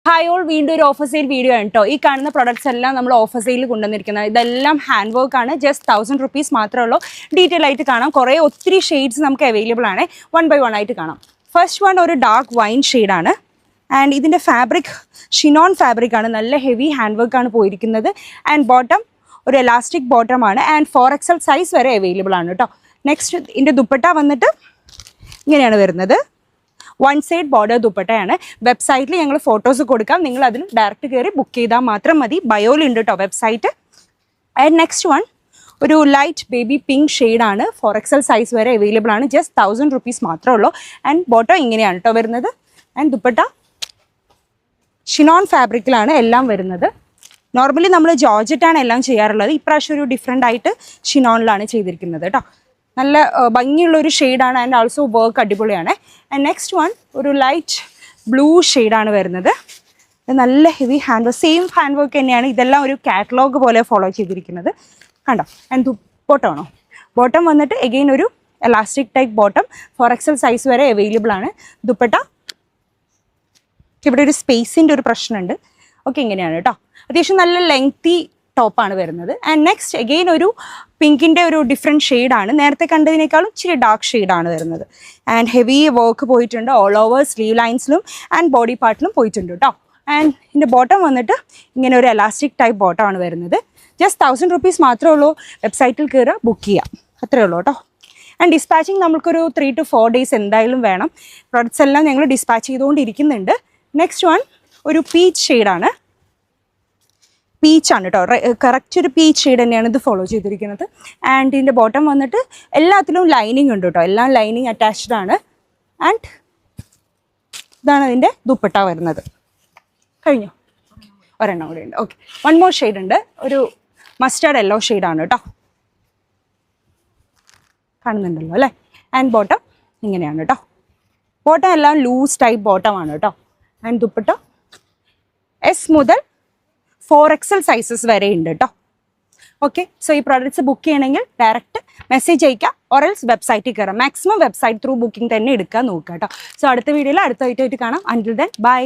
Hi all, വീണ്ടും ഒരു offer sale video ആണ് കേട്ടോ. ഈ കാണുന്ന പ്രൊഡക്ട്സ് എല്ലാം നമ്മൾ ഓഫർ സെയിലിൽ കൊണ്ടുവന്നിരിക്കുന്നത്. ഇതെല്ലാം ഹാൻഡ് വർക്ക് ആണ്. ജസ്റ്റ് 1000 rupees മാത്രമേ ഉള്ളൂ. ഡീറ്റെയിൽ ആയിട്ട് കാണാം. ഒത്തിരി ഷെയ്ഡ്സ് നമുക്ക് അവൈലബിൾ ആണ്. 1 by 1 ആയിട്ട് കാണാം. ഫസ്റ്റ് വൺ ഒരു ഡാർക്ക് വൈൻ ഷെയ്ഡാണ്. ആൻഡ് ഇതിൻ്റെ ഫാബ്രിക് ഷിനോൺ ഫാബ്രിക് ആണ്. നല്ല ഹെവി ഹാൻഡ് വർക്ക് ആണ് പോയിരിക്കുന്നത്. ആൻഡ് ബോട്ടം ഒരു എലാസ്റ്റിക് ബോട്ടമാണ്. ആൻഡ് 4XL സൈസ് വരെ അവൈലബിൾ ആണ് കേട്ടോ. നെക്സ്റ്റ് ഇതിൻ്റെ ദുപ്പട്ട വന്നിട്ട് ഇങ്ങനെയാണ് വരുന്നത്. വൺ സൈഡ് ബോർഡർ ദുപ്പട്ടയാണ്. വെബ്സൈറ്റിൽ ഞങ്ങൾ ഫോട്ടോസ് കൊടുക്കാം. നിങ്ങൾ അതിൽ ഡയറക്റ്റ് കയറി ബുക്ക് ചെയ്താൽ മാത്രം മതി. ബയോയിലുണ്ട് കേട്ടോ വെബ്സൈറ്റ്. ആൻഡ് നെക്സ്റ്റ് വൺ ഒരു ലൈറ്റ് ബേബി പിങ്ക് ഷെയ്ഡാണ്. 4XL സൈസ് വരെ അവൈലബിൾ ആണ്. ജസ്റ്റ് 1000 rupees മാത്രമേ ഉള്ളൂ. ആൻഡ് ബോട്ടം ഇങ്ങനെയാണ് കേട്ടോ വരുന്നത്. ആൻഡ് ദുപ്പട്ട ഷിനോൺ ഫാബ്രിക്കിലാണ് എല്ലാം വരുന്നത്. നോർമലി നമ്മൾ ജോർജറ്റാണ് എല്ലാം ചെയ്യാറുള്ളത്. ഇപ്രാവശ്യം ഒരു ഡിഫറെൻ്റ് ആയിട്ട് ഷിനോണിലാണ് ചെയ്തിരിക്കുന്നത് കേട്ടോ. നല്ല ഭംഗിയുള്ളൊരു ഷെയ്ഡാണ്. ആൻഡ് ഓൾസോ വർക്ക് അടിപൊളിയാണ്. ആൻഡ് നെക്സ്റ്റ് വൺ ഒരു ലൈറ്റ് ബ്ലൂ ഷെയ്ഡാണ് വരുന്നത്. നല്ല heavy hand work, same hand work തന്നെയാണ്. ഇതെല്ലാം ഒരു കാറ്റലോഗ് പോലെ ഫോളോ ചെയ്തിരിക്കുന്നത് കണ്ടോ. ആൻഡ് ബോട്ടമാണോ, ബോട്ടം വന്നിട്ട് എഗെയിൻ ഒരു elastic type bottom. 4XL size വരെ അവൈലബിൾ ആണ്. ദുപ്പട്ട ഇവിടെ ഒരു സ്പേസിൻ്റെ ഒരു പ്രശ്നമുണ്ട്. ഓക്കെ, ഇങ്ങനെയാണ് കേട്ടോ. അത്യാവശ്യം നല്ല ലെങ്തി ടോപ്പാണ് വരുന്നത്. ആൻഡ് നെക്സ്റ്റ് എഗെയിൻ ഒരു പിങ്കിൻ്റെ ഒരു ഡിഫറെൻറ്റ് ഷെയ്ഡാണ്. നേരത്തെ കണ്ടതിനേക്കാളും ഇച്ചിരി ഡാർക്ക് ഷെയ്ഡാണ് വരുന്നത്. ആൻഡ് ഹെവി വർക്ക് പോയിട്ടുണ്ട്. ഓൾ ഓവർ സ്ലീവ് ലൈൻസിലും ആൻഡ് ബോഡി പാർട്ടിലും പോയിട്ടുണ്ട് കേട്ടോ. ആൻഡ് ഇതിൻ്റെ ബോട്ടം വന്നിട്ട് ഇങ്ങനെ ഒരു എലാസ്റ്റിക് ടൈപ്പ് ബോട്ടമാണ് വരുന്നത്. ജസ്റ്റ് 1000 rupees മാത്രമേ ഉള്ളൂ. വെബ്സൈറ്റിൽ കയറുക, ബുക്ക് ചെയ്യാം, അത്രയേ ഉള്ളൂ കേട്ടോ. ആൻഡ് ഡിസ്പാച്ചിങ് നമുക്കൊരു 3 to 4 days എന്തായാലും വേണം. പ്രൊഡക്ട്സ് എല്ലാം ഞങ്ങൾ ഡിസ്പാച്ച് ചെയ്തുകൊണ്ടിരിക്കുന്നുണ്ട്. നെക്സ്റ്റ് വൺ ഒരു പീച്ച് ഷെയ്ഡാണ്. പീച്ചാണ് കേട്ടോ. കറക്റ്റ് ഒരു പീച്ച് ഷെയ്ഡ് തന്നെയാണ് ഇത് ഫോളോ ചെയ്തിരിക്കുന്നത്. ആൻഡ് ഇതിൻ്റെ ബോട്ടം വന്നിട്ട് എല്ലാത്തിലും ലൈനിങ് ഉണ്ട് കേട്ടോ. എല്ലാം ലൈനിങ് അറ്റാച്ച്ഡ് ആണ്. ആൻഡ് ഇതാണ് അതിൻ്റെ ദുപ്പട്ട വരുന്നത്. കഴിഞ്ഞു, ഒരെണ്ണം കൂടെ ഉണ്ട്. ഓക്കെ, വൺ മോർ ഷെയ്ഡ് ഉണ്ട്. ഒരു മസ്റ്റേർഡ് യെല്ലോ ഷെയ്ഡാണ് കേട്ടോ. കാണുന്നുണ്ടല്ലോ അല്ലേ. ആൻഡ് ബോട്ടം ഇങ്ങനെയാണ് കേട്ടോ. ബോട്ടം എല്ലാം ലൂസ് ടൈപ്പ് ബോട്ടമാണ് കേട്ടോ. ആൻഡ് ദുപ്പട്ട S മുതൽ 4XL സൈസസ് വരെ ഉണ്ട് കേട്ടോ. ഓക്കെ, സോ ഈ പ്രോഡക്റ്റ്സ് ബുക്ക് ചെയ്യണമെങ്കിൽ ഡയറക്റ്റ് മെസ്സേജ് അയക്കുക, ഓറൽസ് വെബ്സൈറ്റിൽ കയറാം. മാക്സിമം വെബ്സൈറ്റ് ത്രൂ ബുക്കിംഗ് തന്നെ എടുക്കാൻ നോക്കുക കേട്ടോ. സോ അടുത്ത വീഡിയോയിൽ അടുത്ത ഐറ്റമായിട്ട് കാണാം. അൻറ്റിൽ ദെൻ ബൈ.